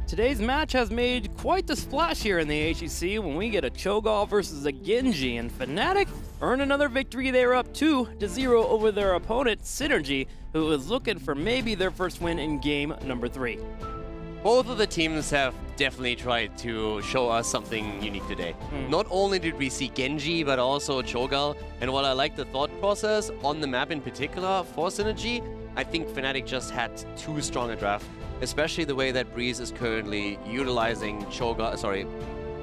Today's match has made quite the splash here in the HGC when we get a Cho'Gall versus a Genji, and Fnatic earn another victory. They were up 2-0 over their opponent, Synergy, who is looking for maybe their first win in game number 3. Both of the teams have definitely tried to show us something unique today. Not only did we see Genji, but also Cho'Gall, and while I like the thought process on the map in particular for Synergy, I think Fnatic just had too strong a draft. Especially the way that Breeze is currently utilizing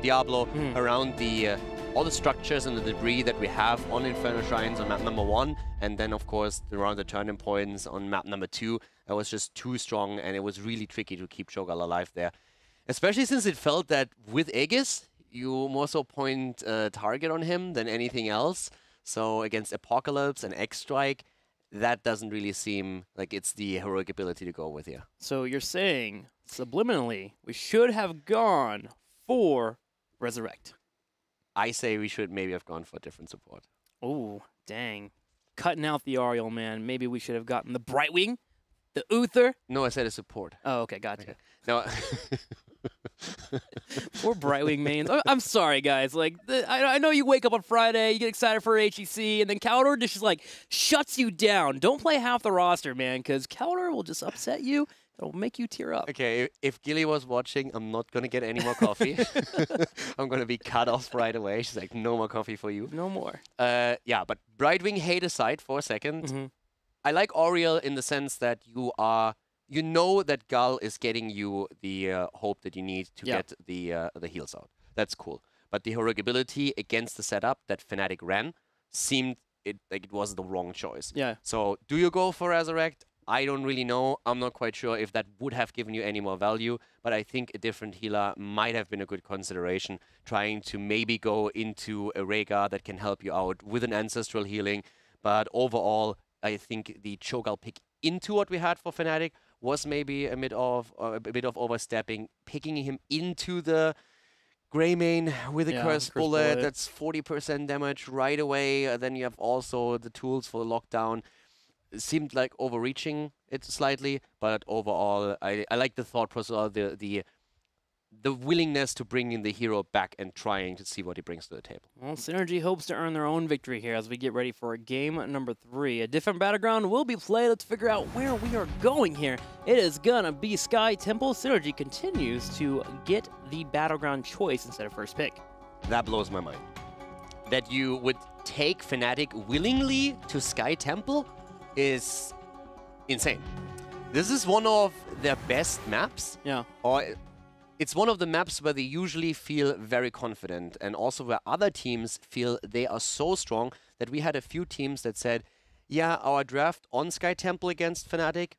Diablo around the all the structures and the debris that we have on Inferno Shrines on map number 1, and then of course around the turning points on map number 2. That was just too strong, and it was really tricky to keep Cho'Gall alive there. Especially since it felt that with Aegis, you more so point a target on him than anything else. So against Apocalypse and X-Strike, that doesn't really seem like it's the heroic ability to go with here. So you're saying, subliminally, we should have gone for Resurrect. I say we should maybe have gone for a different support. Oh, dang. Cutting out the Ariel, man. Maybe we should have gotten the Brightwing, the Uther. No, I said a support. Oh, okay, gotcha. Okay. No. Poor Brightwing mains. I'm sorry, guys. Like, I know you wake up on Friday, you get excited for HGC, and then Caldor just like shuts you down. Don't play half the roster, man, because Caldor will just upset you. It'll make you tear up. Okay, if Gilly was watching, I'm not going to get any more coffee. I'm going to be cut off right away. She's like, no more coffee for you. No more. Yeah, but Brightwing hate aside for a second. I like Oriel in the sense that you know that Gull is getting you the hope that you need to get the heals out. That's cool. But the heroic ability against the setup that Fnatic ran seemed like it was the wrong choice. Yeah. So do you go for Resurrect? I don't really know. I'm not quite sure if that would have given you any more value, but I think a different healer might have been a good consideration, trying to maybe go into a Rhaegar that can help you out with an ancestral healing. But overall, I think the Cho'Gall pick into what we had for Fnatic was maybe a bit of overstepping, picking him into the Greymane with a cursed bullet. That's 40% damage right away. Then you have also the tools for the lockdown. It seemed like overreaching it slightly, but overall, I like the thought process, the willingness to bring in the hero back and trying to see what he brings to the table. Well, Synergy hopes to earn their own victory here as we get ready for game number 3. A different battleground will be played. Let's figure out where we are going here. It is gonna be Sky Temple. Synergy continues to get the battleground choice instead of first pick. That blows my mind. That you would take Fnatic willingly to Sky Temple is insane. This is one of their best maps. Yeah. Or it's one of the maps where they usually feel very confident, and also where other teams feel they are so strong that we had a few teams that said, yeah, our draft on Sky Temple against Fnatic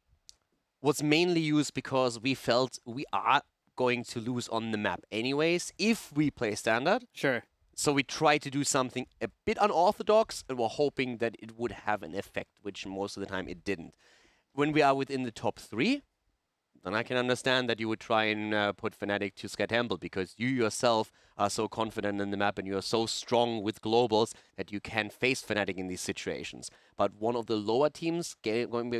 was mainly used because we felt we are going to lose on the map anyways if we play standard. Sure. So we tried to do something a bit unorthodox, and we're hoping that it would have an effect, which most of the time it didn't. When we are within the top 3, then I can understand that you would try and put Fnatic to Sky Temple, because you yourself are so confident in the map and you are so strong with globals that you can face Fnatic in these situations. But one of the lower teams going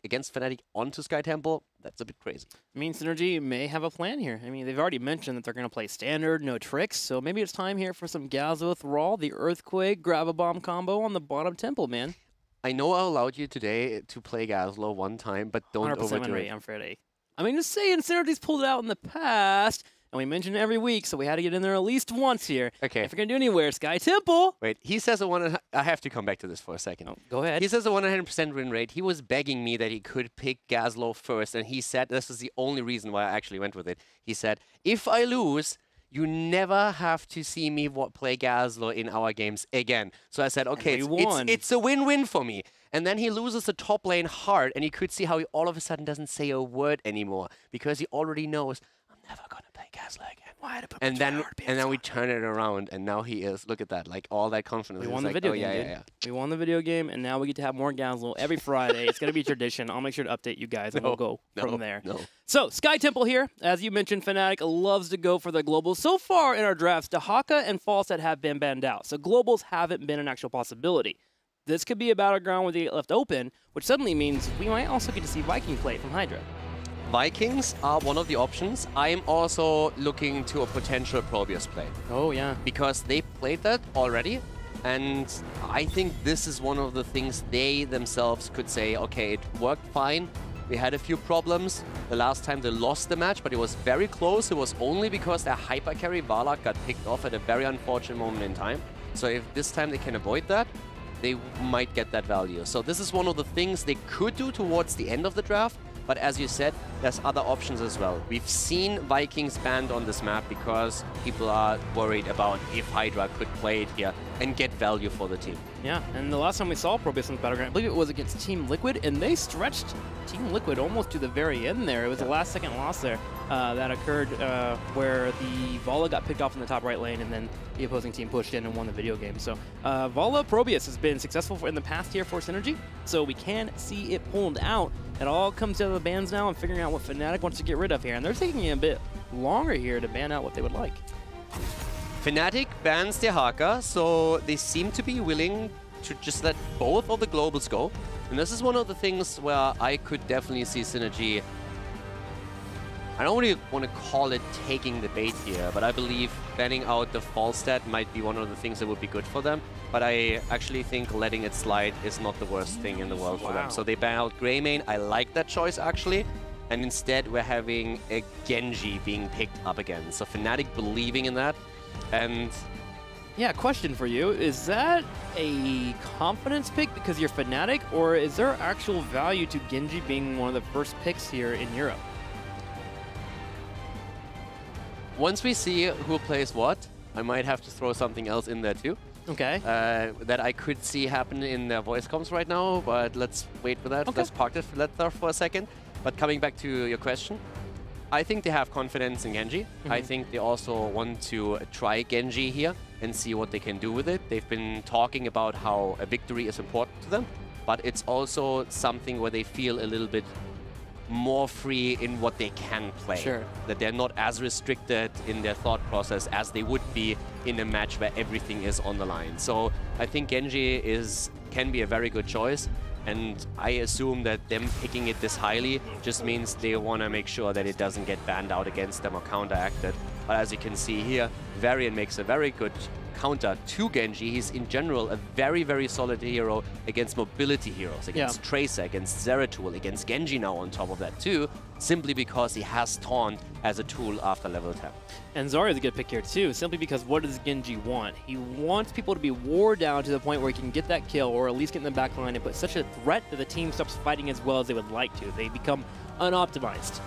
against Fnatic onto Sky Temple, that's a bit crazy. I mean, Synergy may have a plan here. I mean, they've already mentioned that they're going to play standard, no tricks, so maybe it's time here for some Gazzo Thrall, the Earthquake, Grab-A-Bomb combo on the bottom temple, man. I know I allowed you today to play Gazlo one time, but don't overdo it. I'm Friday. I mean, just saying, Synergy's pulled it out in the past, and we mention it every week, so we had to get in there at least once here. Okay. If you're going to do anywhere, Sky Temple. Wait, he says I have to come back to this for a second. Oh, go ahead. He says a 100% win rate. He was begging me that he could pick Gazlo first, and he said this is the only reason why I actually went with it. He said, if I lose, you never have to see me play Gazlo in our games again. So I said, okay, it's a win-win for me. And then he loses the top lane hard, and you could see how he all of a sudden doesn't say a word anymore, because he already knows, I'm never going to play Gazlo again. Why to put and then we turn it around, and now he is, look at that, like all that confidence. We won the video game, dude. We won the video game, and now we get to have more Gazlo every Friday. It's going to be tradition. I'll make sure to update you guys, and we'll go from there. So, Sky Temple here. As you mentioned, Fnatic loves to go for the globals. So far in our drafts, Dahaka and Falset have been banned out, so globals haven't been an actual possibility. This could be a battleground where they get left open, which suddenly means we might also get to see Viking play from Hydra. Vikings are one of the options. I'm also looking to a potential Probius play. Oh, yeah. Because they played that already. And I think this is one of the things they themselves could say, okay, it worked fine. We had a few problems the last time they lost the match, but it was very close. It was only because their hyper carry Valak got picked off at a very unfortunate moment in time. So if this time they can avoid that, they might get that value. So this is one of the things they could do towards the end of the draft. But as you said, there's other options as well. We've seen Vikings banned on this map because people are worried about if Hydra could play it here and get value for the team. Yeah, and the last time we saw Probius in the Battleground, I believe it was against Team Liquid, and they stretched Team Liquid almost to the very end there. It was the last second loss there that occurred where the Vala got picked off in the top right lane, and then the opposing team pushed in and won the video game. So Vala Probius has been successful in the past here for Synergy, so we can see it pulled out. It all comes down to the bans now and figuring out what Fnatic wants to get rid of here, and they're taking a bit longer here to ban out what they would like. Fnatic bans their Haka, so they seem to be willing to just let both of the globals go. And this is one of the things where I could definitely see Synergy. I don't really want to call it taking the bait here, but I believe banning out the fall stat might be one of the things that would be good for them. But I actually think letting it slide is not the worst thing in the world for them. So they ban out Greymane. I like that choice, actually. And instead, we're having a Genji being picked up again. So Fnatic believing in that. And yeah, question for you. Is that a confidence pick because you're Fnatic, or is there actual value to Genji being one of the first picks here in Europe? Once we see who plays what, I might have to throw something else in there too. Okay. That I could see happen in their voice comms right now, but let's wait for that. Okay. Let's park that for a second. But coming back to your question, I think they have confidence in Genji. I think they also want to try Genji here and see what they can do with it. They've been talking about how a victory is important to them, but it's also something where they feel a little bit more free in what they can play. Sure. That they're not as restricted in their thought process as they would be in a match where everything is on the line. So I think Genji can be a very good choice. And I assume that them picking it this highly just means they want to make sure that it doesn't get banned out against them or counteracted. But as you can see here, Varian makes a very good counter to Genji. He's in general a very, very solid hero against mobility heroes, against Tracer, against Zeratul, against Genji now on top of that too, simply because he has Taunt as a tool after level 10. And Zarya is a good pick here too, simply because what does Genji want? He wants people to be wore down to the point where he can get that kill or at least get in the back line and put such a threat that the team stops fighting as well as they would like to. They become unoptimized.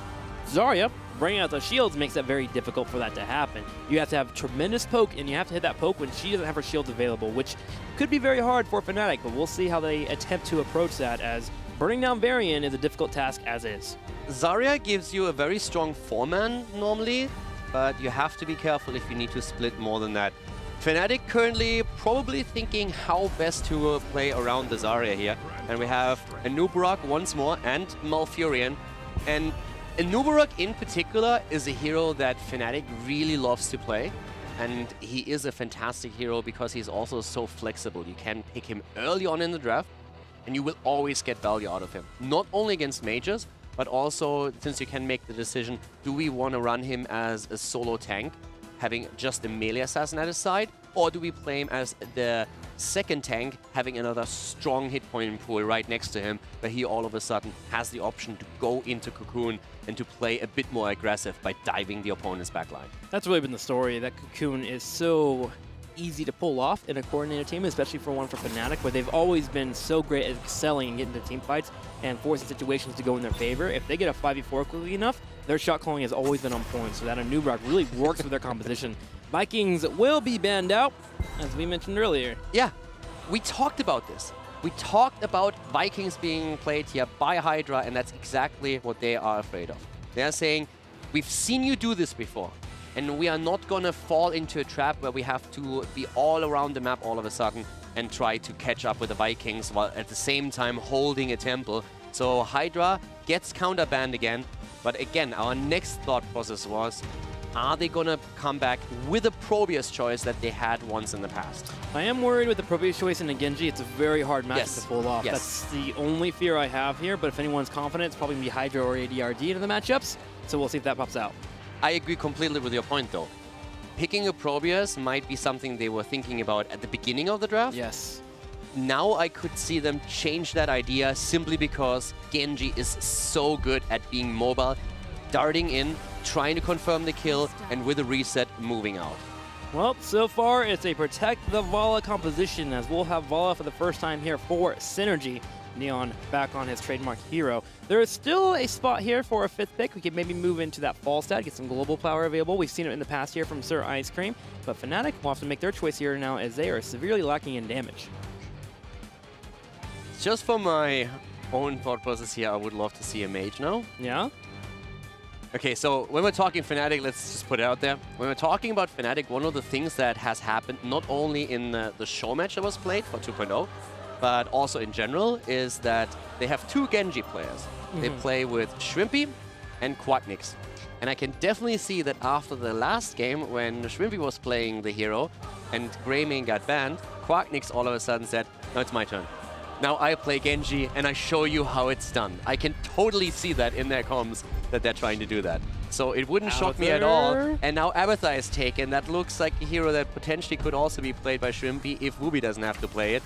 Zarya, bringing out the shields makes that very difficult for that to happen. You have to have tremendous poke, and you have to hit that poke when she doesn't have her shields available, which could be very hard for Fnatic, but we'll see how they attempt to approach that, as burning down Varian is a difficult task as is. Zarya gives you a very strong 4-man normally, but you have to be careful if you need to split more than that. Fnatic currently probably thinking how best to play around the Zarya here. And we have a Nubarak once more and Malfurion. And Nubarak in particular is a hero that Fnatic really loves to play. And he is a fantastic hero because he's also so flexible. You can pick him early on in the draft and you will always get value out of him. Not only against mages, but also since you can make the decision, do we want to run him as a solo tank, having just a melee assassin at his side, or do we play him as the second tank, having another strong hit point pool right next to him, where he all of a sudden has the option to go into Cocoon and to play a bit more aggressive by diving the opponent's backline. That's really been the story, that Cocoon is so easy to pull off in a coordinated team, especially for one for Fnatic, where they've always been so great at excelling and getting into team fights and forcing situations to go in their favor. If they get a 5v4 quickly enough, their shot calling has always been on point, so that Nubarak really works with their composition. Vikings will be banned out, as we mentioned earlier. Yeah, we talked about this. We talked about Vikings being played here by Hydra, and that's exactly what they are afraid of. They're saying, we've seen you do this before, and we are not going to fall into a trap where we have to be all around the map all of a sudden and try to catch up with the Vikings while at the same time holding a temple. So Hydra gets counter-banned again. But again, our next thought process was, are they going to come back with a Probius choice that they had once in the past? I am worried with the Probius choice in a Genji. It's a very hard match to pull off. Yes. That's the only fear I have here, but if anyone's confident, it's probably going to be Hydra or ADRD into the matchups, so we'll see if that pops out. I agree completely with your point, though. Picking a Probius might be something they were thinking about at the beginning of the draft. Yes. Now I could see them change that idea simply because Genji is so good at being mobile, darting in, trying to confirm the kill, and with a reset, moving out. Well, so far it's a Protect the Vala composition, as we'll have Vala for the first time here for Synergy. Neon back on his trademark hero. There is still a spot here for a 5th pick. We could maybe move into that fall stat, get some global power available. We've seen it in the past here from Sir Ice Cream, but Fnatic will have to make their choice here now as they are severely lacking in damage. Just for my own thought process here, I would love to see a mage now. Yeah? Okay, so when we're talking Fnatic, let's just put it out there. When we're talking about Fnatic, one of the things that has happened, not only in the show match that was played for 2.0, but also in general, is that they have 2 Genji players. They play with Shrimpy and Quacknix. And I can definitely see that after the last game, when Shrimpy was playing the hero and Greymane got banned, Quacknix all of a sudden said, no, it's my turn. Now I play Genji and I show you how it's done. I can totally see that in their comms that they're trying to do that. So it wouldn't shock me at all. And now Abathar is taken. That looks like a hero that potentially could also be played by Shrimpy if Wooby doesn't have to play it.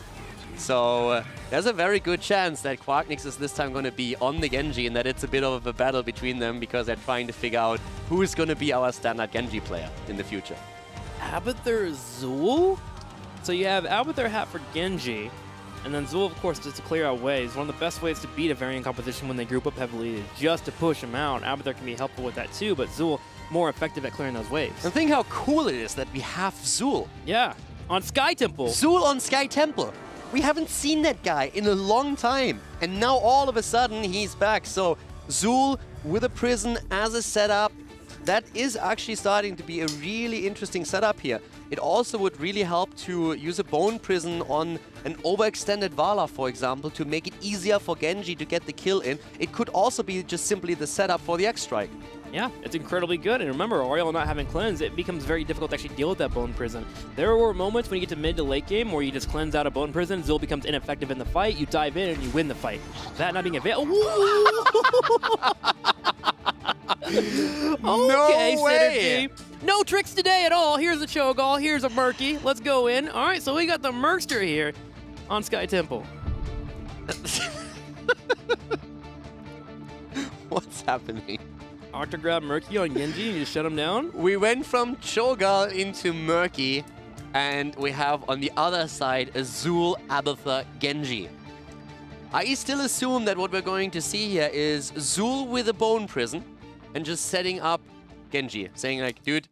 So there's a very good chance that Quacknix is this time going to be on the Genji and that it's a bit of a battle between them because they're trying to figure out who is going to be our standard Genji player in the future. Abathar Zul? So you have Abathar hat for Genji. And then Zul, of course, just to clear out waves. One of the best ways to beat a variant composition when they group up heavily is just to push him out. Abathar can be helpful with that too, but Zul more effective at clearing those waves. And think how cool it is that we have Zul. Yeah, on Sky Temple. Zul on Sky Temple. We haven't seen that guy in a long time. And now all of a sudden he's back. So Zul with a prison as a setup. That is actually starting to be a really interesting setup here. It also would really help to use a Bone Prison on an overextended Vala, for example, to make it easier for Genji to get the kill in. It could also be just simply the setup for the X-Strike. Yeah, it's incredibly good. And remember, Oriel not having cleanse, it becomes very difficult to actually deal with that Bone Prison. There were moments when you get to mid to late game where you just cleanse out a Bone Prison, Zul becomes ineffective in the fight, you dive in and you win the fight. That not being available. Okay, no way. Synergy. No tricks today at all. Here's a Cho'Gall, here's a Murky. Let's go in. All right, so we got the Merkster here on Sky Temple. What's happening? Octograb Murky on Genji, and you just shut him down? We went from Cho'Gall into Murky, and we have on the other side a Zul, Abathar, Genji. I still assume that what we're going to see here is Zul with a Bone Prison and just setting up Genji, saying like, dude,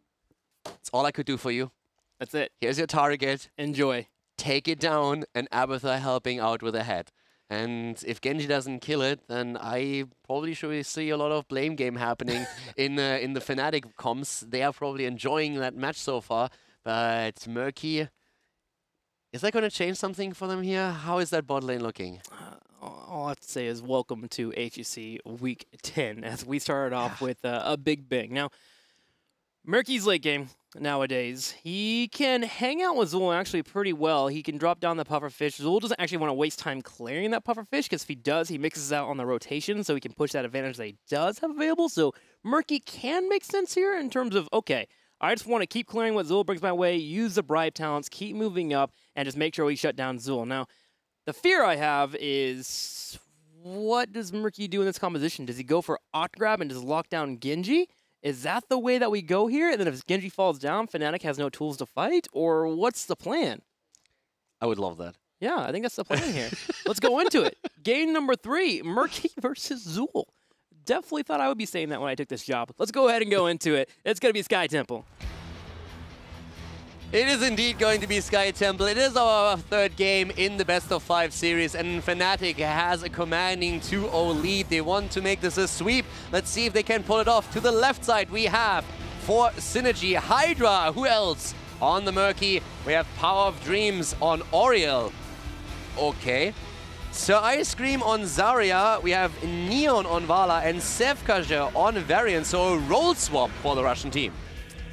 it's all I could do for you. That's it. Here's your target. Enjoy. Take it down, and Abathar helping out with a head. And if Genji doesn't kill it, then I probably should see a lot of blame game happening in the Fnatic comms. They are probably enjoying that match so far, but Murky, is that going to change something for them here? How is that bot lane looking? All I have to say is welcome to HGC Week 10, as we started off with a big bang. Now, Murky's late game nowadays. He can hang out with Zul actually pretty well. He can drop down the pufferfish. Zul doesn't actually want to waste time clearing that pufferfish, because if he does, he mixes out on the rotation, so he can push that advantage that he does have available. So Murky can make sense here in terms of, okay, I just want to keep clearing what Zul brings my way, use the bribe talents, keep moving up, and just make sure we shut down Zul. Now, the fear I have is, what does Murky do in this composition? Does he go for Octograb and just lock down Genji? Is that the way that we go here? And then if Genji falls down, Fnatic has no tools to fight? Or what's the plan? I would love that. Yeah, I think that's the plan here. Let's go into it. Game number 3, Murky versus Zul. Definitely thought I would be saying that when I took this job. Let's go ahead and go into it. It's going to be Sky Temple. It is indeed going to be Sky Temple. It is our 3rd game in the best-of-5 series, and Fnatic has a commanding 2-0 lead. They want to make this a sweep. Let's see if they can pull it off. To the left side, we have, for Synergy, Hydra. Who else? On the Murky, we have Power of Dreams on Oriel. Okay. Sir Ice Cream on Zarya. We have Neon on Vala and Sevkaja on Variant. So a role swap for the Russian team.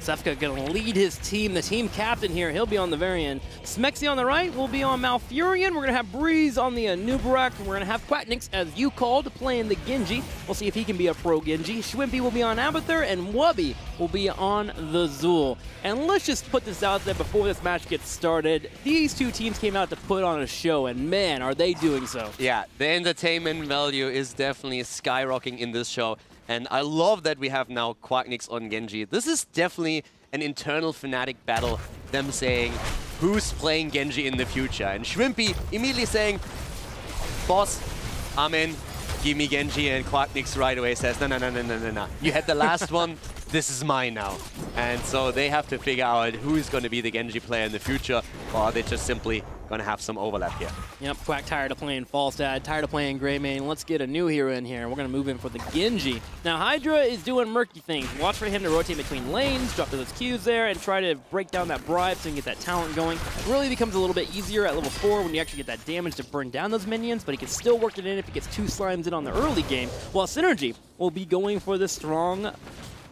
Sefka gonna lead his team, the team captain here. He'll be on the very end. Smexy on the right will be on Malfurion. We're gonna have Breeze on the Anubarak. We're gonna have Quacknix, as you called, playing the Genji. We'll see if he can be a pro Genji. Schwimpy will be on Abathur, and Wubby will be on the Zul. And let's just put this out there before this match gets started. These two teams came out to put on a show, and man, are they doing so. Yeah, the entertainment value is definitely skyrocketing in this show. And I love that we have now Quacknix on Genji. This is definitely an internal Fnatic battle, them saying, who's playing Genji in the future? And Schwimpy immediately saying, boss, I'm in, give me Genji, and Quacknix right away says, no. You had the last one, this is mine now. And so they have to figure out who's going to be the Genji player in the future, or are they just simply going to have some overlap here. Yep, Quack tired of playing Falstad, tired of playing Greymane. Let's get a new hero in here. We're going to move in for the Genji. Now, Hydra is doing murky things. Watch for him to rotate between lanes, drop those Qs there, and try to break down that bribe so you can get that talent going. It really becomes a little bit easier at level 4 when you actually get that damage to burn down those minions, but he can still work it in if he gets 2 slimes in on the early game, while Synergy will be going for the strong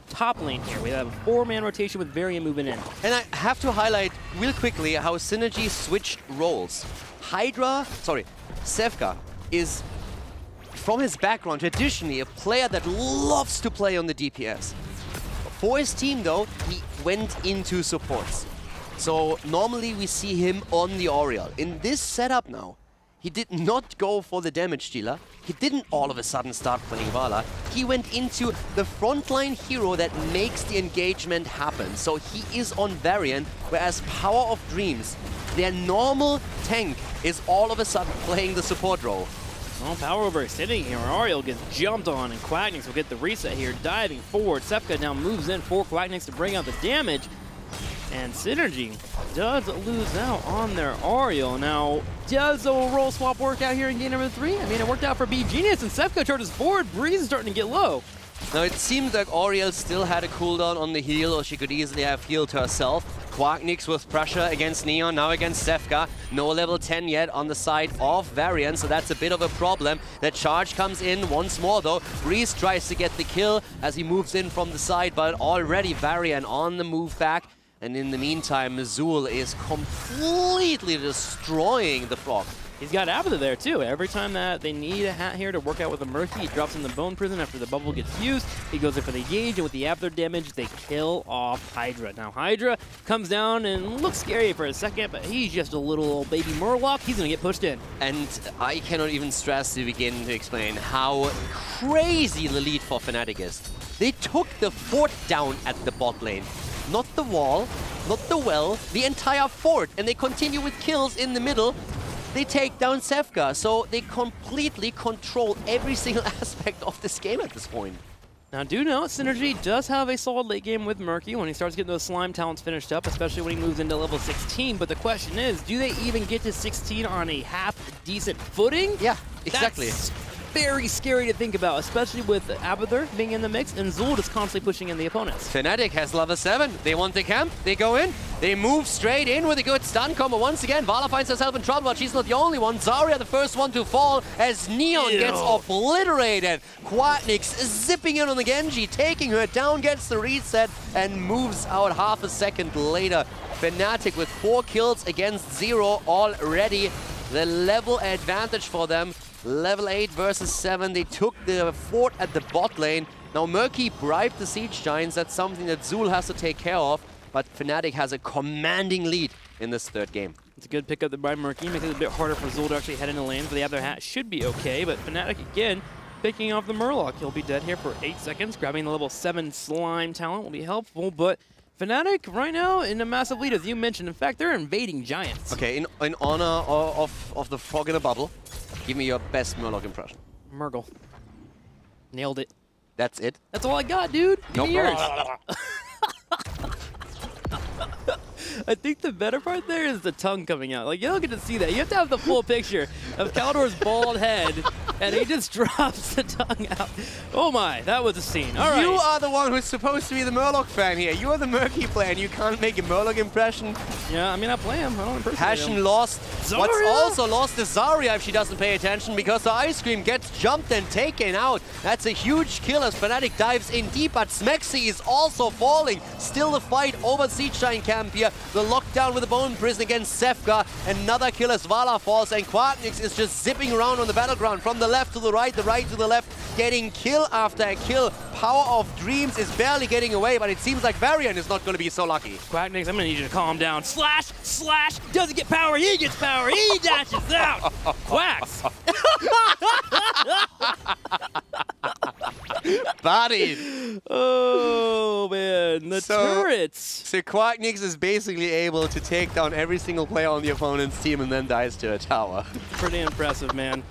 top lane here. We have a 4-man rotation with Varian moving in. And I have to highlight real quickly how Synergy switched roles. Sefka is, from his background, traditionally a player that loves to play on the DPS. For his team though, he went into supports. So normally we see him on the Oriole. In this setup now, he did not go for the damage dealer. He didn't all of a sudden start playing Vala. He went into the frontline hero that makes the engagement happen. So he is on Varian, whereas Power of Dreams, their normal tank, is all of a sudden playing the support role. Well, Power over sitting here. Ariel gets jumped on, and Quacknix will get the reset here, diving forward. Sefka now moves in for Quacknix to bring out the damage. And Synergy does lose out on their Ariel. Now, does the role swap work out here in game number 3? I mean, it worked out for B Genius, and Sefka charges forward. Breeze is starting to get low. Now, it seems like Oriel still had a cooldown on the heal, or she could easily have healed herself. Quacknix with pressure against Neon, now against Sefka. No level 10 yet on the side of Varian, so that's a bit of a problem. The charge comes in once more, though. Breeze tries to get the kill as he moves in from the side, but already Varian on the move back. And in the meantime, Zul is completely destroying the Frog. He's got Abathur there, too. Every time that they need a hat here to work out with a Murky, he drops in the Bone Prison after the bubble gets used. He goes in for the Gauge, and with the Abathur damage, they kill off Hydra. Now, Hydra comes down and looks scary for a second, but he's just a little baby Murloc. He's going to get pushed in. And I cannot even stress to begin to explain how crazy the lead for Fnatic is. They took the fort down at the bot lane. Not the wall, not the well, the entire fort. And they continue with kills in the middle. They take down Sefka, so they completely control every single aspect of this game at this point. Now, do note, Synergy does have a solid late game with Murky when he starts getting those slime talents finished up, especially when he moves into level 16. But the question is, do they even get to 16 on a half-decent footing? Yeah, exactly. That's very scary to think about, especially with Abathur being in the mix and Zul just constantly pushing in the opponents. Fnatic has level 7. They want the camp. They go in. They move straight in with a good stun combo. Once again, Vala finds herself in trouble, but she's not the only one. Zarya, the first one to fall as Neon gets obliterated. Quacknix zipping in on the Genji, taking her down, gets the reset, and moves out half a second later. Fnatic with 4 kills against 0 already. The level advantage for them. Level 8 versus 7. They took the fort at the bot lane. Now Murky bribed the Siege Giants. That's something that Zul has to take care of. But Fnatic has a commanding lead in this 3rd game. It's a good pickup by Murky. Makes it a bit harder for Zul to actually head into lanes, but the other hat should be okay. But Fnatic again picking off the Murloc. He'll be dead here for 8 seconds. Grabbing the level 7 slime talent will be helpful, but Fnatic right now in a massive lead, as you mentioned. In fact, they're invading Giants. Okay, in honor of the frog in a bubble, give me your best Murloc impression. Murgle. Nailed it. That's it? That's all I got, dude. Give me yours. I think the better part there is the tongue coming out. Like, you don't get to see that. You have to have the full picture. of Caldor's bald head, and he just drops the tongue out. Oh my, that was a scene. All right. You are the one who's supposed to be the Murloc fan here. You are the Murky player, and you can't make a Murloc impression. Yeah, I mean, I play him. I don't impersonate Passion him. lost. Zarya? What's also lost is Zarya if she doesn't pay attention, because the ice cream gets jumped and taken out. That's a huge kill as Fnatic dives in deep, but Smexy is also falling. Still the fight over Siege Giant camp here. The lockdown with the Bone Prison against Sefka. Another kill as Vala falls, and Quacknix is just zipping around on the battleground from the left to the right to the left, getting kill after kill. Power of Dreams is barely getting away, but it seems like Varian is not going to be so lucky. Quacknix, I'm going to need you to calm down. Slash, slash, doesn't get power, he gets power, he dashes out. Quacks. Bodied. Oh, man, the turrets. So Quacknix is basically able to take down every single player on the opponent's team and then dies to a tower. Pretty impressive, man.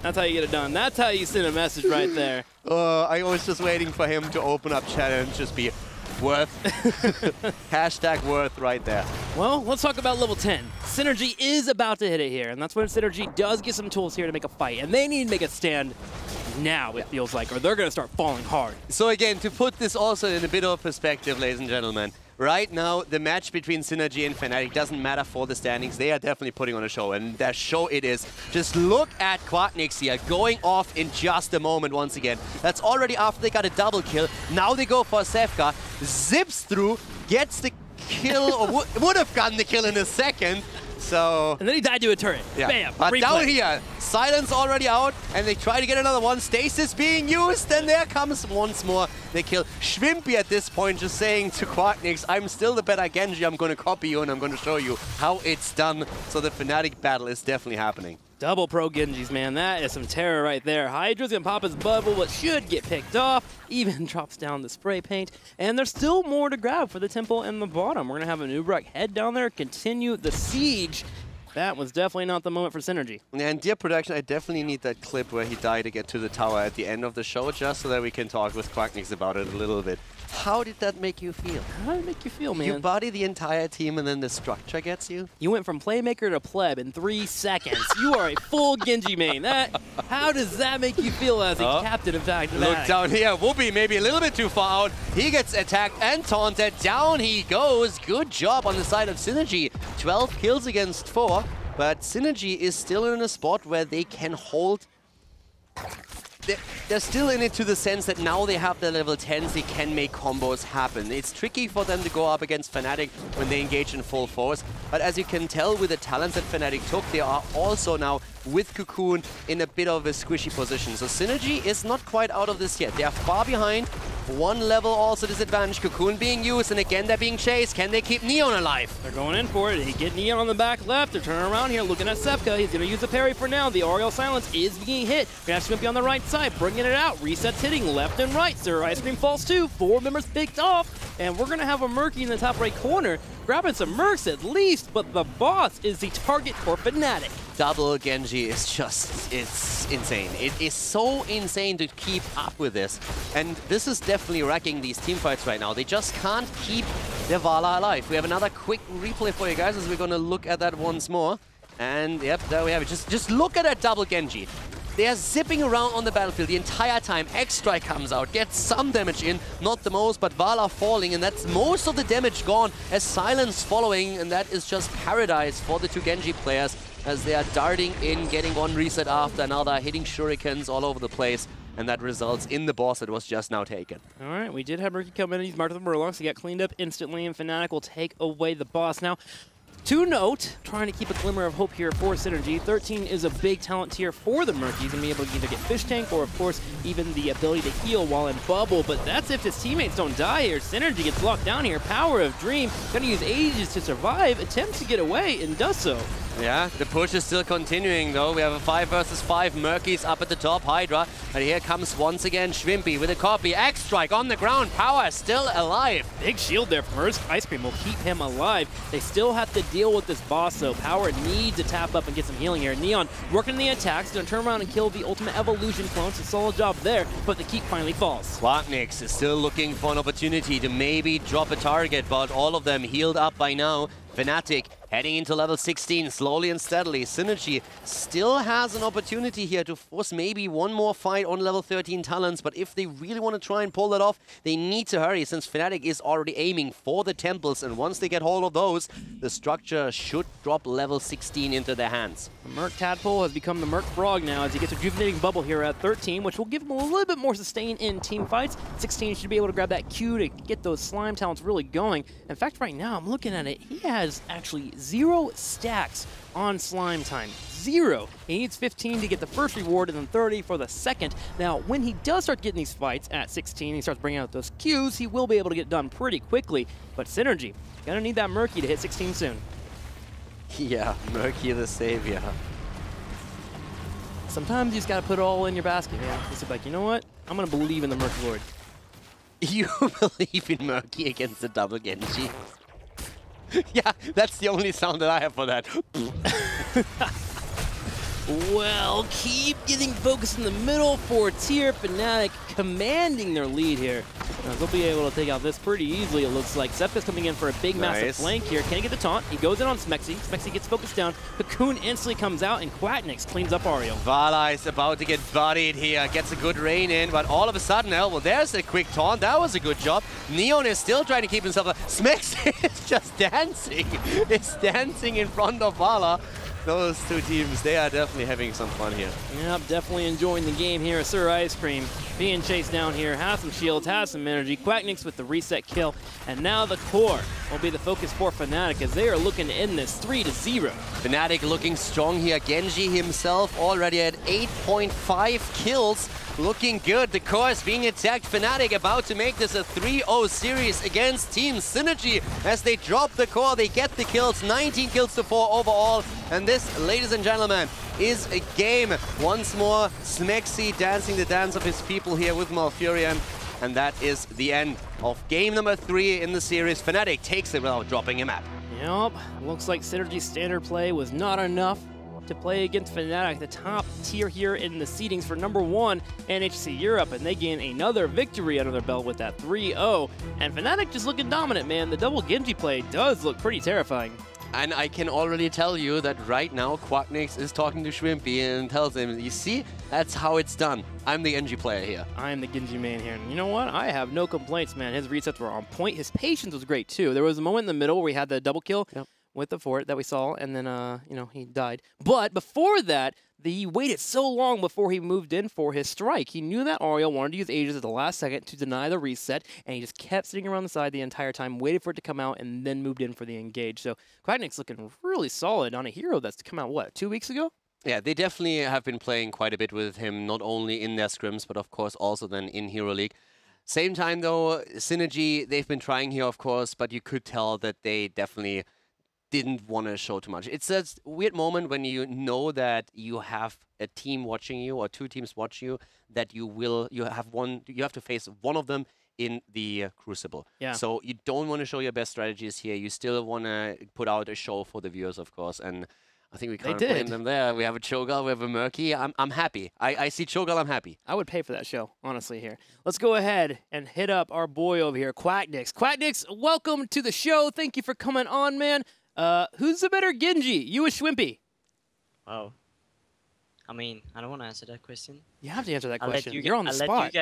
That's how you get it done. That's how you send a message right there. I was just waiting for him to open up chat and just be worth. Hashtag worth right there. Well, let's talk about level 10. Synergy is about to hit it here, and that's when Synergy does get some tools here to make a fight, and they need to make a stand now, it feels like, or they're going to start falling hard. So again, to put this also in a bit of perspective, ladies and gentlemen, right now, the match between Synergy and Fnatic doesn't matter for the standings. They are definitely putting on a show, and that show it is. Just look at Quacknix here, going off in just a moment once again. That's already after they got a double kill. Now they go for Sefka, zips through, gets the kill, or would have gotten the kill in a second. So, and then he died to a turret. Yeah. Bam. But replay. Down here, Silence already out, and they try to get another one. Stasis being used, and there comes once more the kill. Schwimpy at this point just saying to Quacknix, I'm still the better Genji, I'm going to copy you, and I'm going to show you how it's done. So the Fnatic battle is definitely happening. Double pro Genjis, man. That is some terror right there. Hydra's gonna pop his bubble, but should get picked off. Even drops down the spray paint. And there's still more to grab for the temple in the bottom. We're gonna have a Nubrak head down there, continue the siege. That was definitely not the moment for Synergy. And dear production, I definitely need that clip where he died to get to the tower at the end of the show, just so that we can talk with Quacknix about it a little bit. How did that make you feel? How did it make you feel, man? You body the entire team and then the structure gets you? You went from playmaker to pleb in 3 seconds. You are a full Genji main. How does that make you feel as a captain of Fnatic? Look down here. Whoopi maybe a little bit too far out. He gets attacked and taunted. Down he goes. Good job on the side of Synergy. 12 kills against 4. But Synergy is still in a spot where they can hold. They're still in it to the sense that now they have their level 10s, they can make combos happen. It's tricky for them to go up against Fnatic when they engage in full force. But as you can tell with the talents that Fnatic took, they are also now with Cocoon in a bit of a squishy position. So Synergy is not quite out of this yet. They are far behind. 1 level also disadvantage. Cocoon being used, and again they're being chased. Can they keep Neon alive? They're going in for it. They get Neon on the back left. They're turning around here, looking at Sefka. He's going to use the parry for now. The Oriel Silence is being hit. We're going to have Swimpy on the right side, bringing it out. Resets hitting left and right. Sir Ice Cream falls too. 4 members picked off. And we're going to have a Murky in the top right corner, grabbing some Mercs at least, but the boss is the target for Fnatic. Double Genji is just, it's insane. It is so insane to keep up with this. And this is definitely wrecking these teamfights right now. They just can't keep their Vala alive. We have another quick replay for you guys as we're going to look at that once more. And yep, there we have it. Just look at that double Genji. They are zipping around on the battlefield the entire time. X-Strike comes out, gets some damage in, not the most, but Vala falling, and that's most of the damage gone as Silence following, and that is just paradise for the 2 Genji players as they are darting in, getting one reset after another, hitting shurikens all over the place, and that results in the boss that was just now taken. All right, we did have Murky come in, he's marked with the Murlocs, he got cleaned up instantly, and Fnatic will take away the boss. Now, to note, trying to keep a glimmer of hope here for Synergy, 13 is a big talent tier for the Murky. He's going to be able to either get Fish Tank or, of course, even the ability to heal while in Bubble. But that's if his teammates don't die here. Synergy gets locked down here. Power of Dream, going to use Aegis to survive, attempts to get away, and does so. Yeah, the push is still continuing though. We have a 5 versus 5. Murky's up at the top, Hydra. And here comes once again Schwimpy with a copy. X-Strike on the ground. Power still alive. Big shield there from Ice Cream will keep him alive. They still have to deal with this boss, so Power needs to tap up and get some healing here. Neon working the attacks, gonna turn around and kill the Ultimate Evolution clone. So solid job there, but the keep finally falls. Quacknix is still looking for an opportunity to maybe drop a target, but all of them healed up by now. Fnatic Heading into level 16, slowly and steadily. Synergy still has an opportunity here to force maybe one more fight on level 13 talents, but if they really want to try and pull that off, they need to hurry, since Fnatic is already aiming for the temples, and once they get hold of those, the structure should drop level 16 into their hands. The Merc Tadpole has become the Merc Frog now as he gets a Rejuvenating Bubble here at 13, which will give him a little bit more sustain in team fights. 16 should be able to grab that Q to get those slime talents really going. In fact, right now, I'm looking at it, he has actually 0 stacks on slime time. 0. He needs 15 to get the first reward and then 30 for the second. Now, when he does start getting these fights at 16, he starts bringing out those Qs, he will be able to get done pretty quickly. But Synergy, gonna need that Murky to hit 16 soon. Yeah, Murky the savior. Sometimes you just gotta put it all in your basket, man. Just like, you know what? I'm gonna believe in the Murky Lord. You believe in Murky against the double Genji? Yeah, that's the only sound that I have for that. Well, keep getting focused in the middle for tier. Fnatic commanding their lead here. They'll be able to take out this pretty easily, it looks like. Zepka's coming in for a big, massive flank here. Can he get the taunt? He goes in on Smexy. Smexy gets focused down. Cocoon instantly comes out, and Quacknix cleans up Ario. Vala is about to get bodied here. Gets a good rain in, but all of a sudden, well, there's a quick taunt. That was a good job. Neon is still trying to keep himself up. Smexy is just dancing. It's dancing in front of Vala. Those two teams, they are definitely having some fun here. Yep, definitely enjoying the game here. Sir Ice Cream being chased down here, has some shields, has some energy. Quacknix with the reset kill, and now the core will be the focus for Fnatic as they are looking to end this 3-0. Fnatic looking strong here. Genji himself already at 8.5 kills. Looking good. The core is being attacked. Fnatic about to make this a 3-0 series against Team Synergy. As they drop the core, they get the kills. 19 kills to 4 overall. And this, ladies and gentlemen, is a game. Once more, Smexy dancing the dance of his people here with Malfurion. And that is the end of game number 3 in the series. Fnatic takes it without dropping a map. Yep, looks like Synergy's standard play was not enough to play against Fnatic, the top tier here in the seedings for #1 and HGC Europe, and they gain another victory under their belt with that 3-0. And Fnatic just looking dominant, man. The double Genji play does look pretty terrifying. And I can already tell you that right now Quacknix is talking to Shrimpy and tells him, you see, that's how it's done. I'm the Genji player here. I am the Genji man here. And you know what? I have no complaints, man. His resets were on point. His patience was great, too. There was a moment in the middle where he had the double kill. Yep. With the fort that we saw, and then, you know, he died. But before that, he waited so long before he moved in for his strike. He knew that Ario wanted to use Aegis at the last second to deny the reset, and he just kept sitting around the side the entire time, waited for it to come out, and then moved in for the engage. So Quacknix looking really solid on a hero that's come out, what, 2 weeks ago? Yeah, they definitely have been playing quite a bit with him, not only in their scrims, but of course also then in Hero League. Same time, though, Synergy, they've been trying here, of course, but you could tell that they definitely didn't want to show too much. It's a weird moment when you know that you have a team watching you or 2 teams watching you, that you have to face one of them in the Crucible. Yeah. So you don't want to show your best strategies here. You still want to put out a show for the viewers, of course. And I think we can't blame them there. We have a Cho'Gall, we have a Murky. I'm happy. I see Cho'Gall, I'm happy. I would pay for that show, honestly, here. Let's go ahead and hit up our boy over here, Quacknix. Quacknix, welcome to the show. Thank you for coming on, man. Who's the better Genji, you or Shwimpy? Wow. I mean, I don't want to answer that question. You have to answer that question. You're on the spot.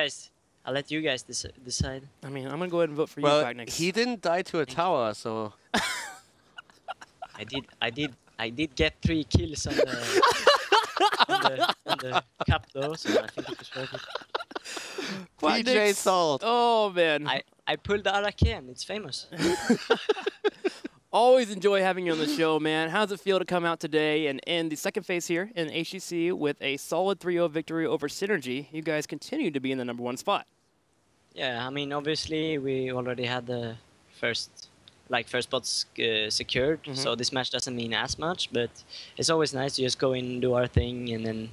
I'll let you guys decide. I mean, I'm going to go ahead and vote for you, Quacknix. He didn't die to a tower, so... I did get 3 kills on the cup, though, so I think it was worth it. PJ Salt. Oh, man. I pulled the Araken. It's famous. Always enjoy having you on the show, man. How does it feel to come out today and end the second phase here in HGC with a solid 3-0 victory over Synergy? You guys continue to be in the #1 spot. Yeah, I mean, obviously, we already had the first spots secured, so this match doesn't mean as much, but it's always nice to just go in and do our thing, and then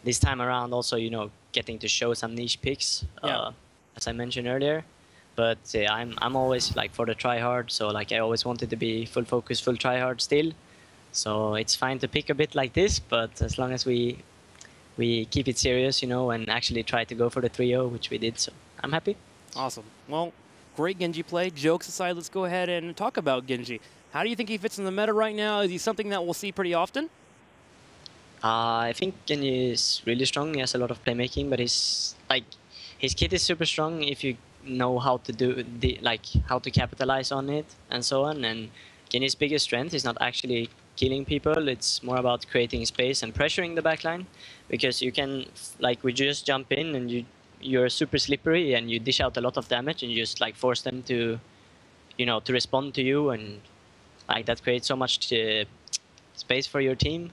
this time around also, you know, getting to show some niche picks, as I mentioned earlier. But I'm always like for the try hard, so like I always wanted to be full focus, full try hard still. So it's fine to pick a bit like this, but as long as we keep it serious, you know, and actually try to go for the 3-0, which we did, so I'm happy. Awesome. Well, great Genji play. Jokes aside, let's go ahead and talk about Genji. How do you think he fits in the meta right now? Is he something that we'll see pretty often? I think Genji is really strong. He has a lot of playmaking, but his kit is super strong if you know how to do how to capitalize on it and so on. And Genji's biggest strength is not actually killing people. It's more about creating space and pressuring the backline, because you can we just jump in and you're super slippery and you dish out a lot of damage and you just force them to to respond to you, and that creates so much space for your team.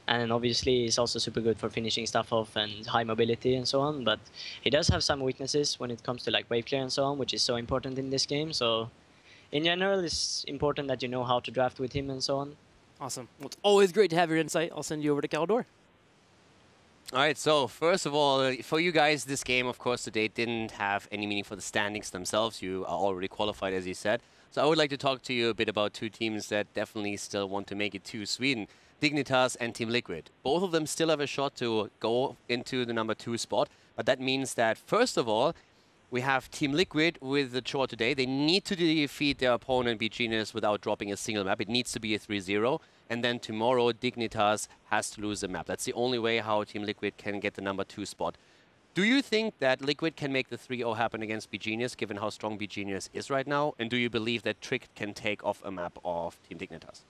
And obviously it's also super good for finishing stuff off and high mobility and so on, but he does have some weaknesses when it comes to wave clear and so on, which is so important in this game. So in general, it's important that you know how to draft with him and so on. Awesome. Well, it's always great to have your insight. I'll send you over to Caldor. All right, so first of all, for you guys, this game, of course, today didn't have any meaning for the standings themselves. You are already qualified, as you said. So I would like to talk to you a bit about two teams that definitely still want to make it to Sweden. Dignitas and Team Liquid. Both of them still have a shot to go into the #2 spot, but that means that, first of all, we have Team Liquid with the chore today. They need to defeat their opponent, BGenius, without dropping a single map. It needs to be a 3-0. And then tomorrow, Dignitas has to lose a map. That's the only way how Team Liquid can get the #2 spot. Do you think that Liquid can make the 3-0 happen against BGenius, given how strong BGenius is right now? And do you believe that Trick can take off a map of Team Dignitas?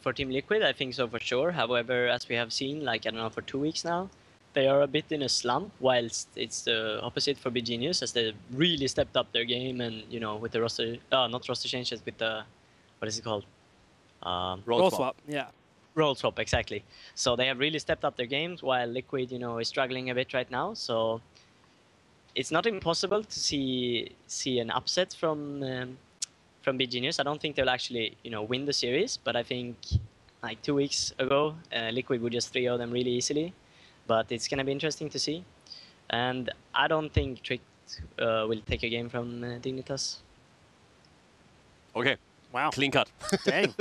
For Team Liquid, I think so for sure. However, as we have seen, I don't know, for 2 weeks now, they are a bit in a slump, whilst it's the opposite for BGenius, as they really stepped up their game and, with the roster, not roster changes, with the, what is it called? Role swap, yeah. Role swap, exactly. So they have really stepped up their games, while Liquid, is struggling a bit right now. So it's not impossible to see an upset from BGenius. I don't think they'll actually, win the series, but I think 2 weeks ago, Liquid would just 3-0 them really easily. But it's gonna be interesting to see, and I don't think Trick will take a game from Dignitas. Okay. Wow. Clean cut. Dang.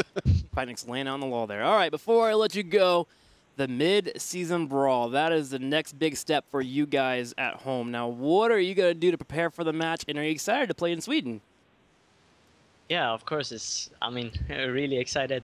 Fnatic's laying on the wall there. All right, before I let you go, the mid-season brawl. That is the next big step for you guys at home. Now, what are you going to do to prepare for the match, and are you excited to play in Sweden? Yeah, of course. I'm really excited